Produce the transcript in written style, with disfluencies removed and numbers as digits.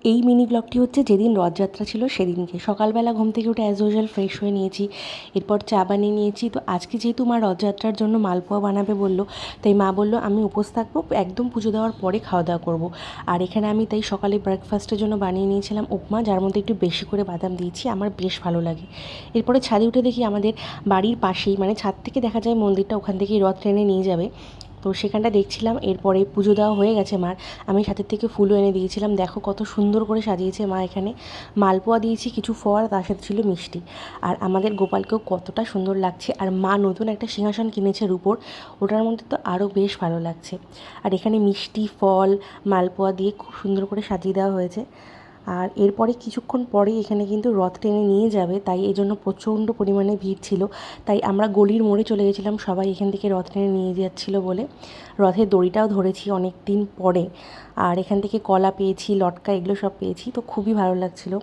এই মিনি ব্লগটি হচ্ছে যেদিন রথযাত্রা ছিল সেদিনকে। সকালবেলা ঘুম থেকে উঠে অ্যাজ ইউজুয়াল ফ্রেশ হয়ে নিয়েছি, এরপর চা বানিয়ে নিয়েছি। তো আজকে যেহেতু মা রথযাত্রার জন্য মালপোয়া বানাবে বললো, তাই মা বললো আমি উপোস থাকবো, একদম পুজো দেওয়ার পরে খাওয়া দাওয়া করবো। আর এখানে আমি তাই সকালে ব্রেকফাস্টের জন্য বানিয়ে নিয়েছিলাম উপমা, যার মধ্যে একটু বেশি করে বাদাম দিয়েছি, আমার বেশ ভালো লাগে। এরপরে ছাদে উঠে দেখি আমাদের বাড়ির পাশেই, মানে ছাদ থেকে দেখা যায় মন্দিরটা, ওখান থেকেই রথ টেনে নিয়ে যাবে। তো সেখানটা দেখছিলাম। এরপরে পুজো দেওয়া হয়ে গেছে মার, আমি সাথের থেকে ফুলও এনে দিয়েছিলাম। দেখো কত সুন্দর করে সাজিয়েছে মা। এখানে মালপোয়া দিয়েছি, কিছু ফল, তার সাথে ছিল মিষ্টি। আর আমাদের গোপালকেও কতটা সুন্দর লাগছে। আর মা নতুন একটা সিংহাসন কিনেছে রূপোর, ওটার মধ্যে তো আরও বেশ ভালো লাগছে। আর এখানে মিষ্টি, ফল, মালপোয়া দিয়ে খুব সুন্দর করে সাজিয়ে দেওয়া হয়েছে। আর এরপরে কিছুক্ষণ পরেই এখানে কিন্তু রথ টেনে নিয়ে যাবে, তাই এই জন্য প্রচণ্ড পরিমাণে ভিড় ছিল। তাই আমরা গলির মোড়ে চলে গেছিলাম, সবাই এখান থেকে রথ টেনে নিয়ে যাচ্ছিলো বলে। রথের দড়িটাও ধরেছি অনেক দিন পরে। আর এখান থেকে কলা পেয়েছি, লটকা, এগুলো সব পেয়েছি, তো খুবই ভালো লাগছিলো।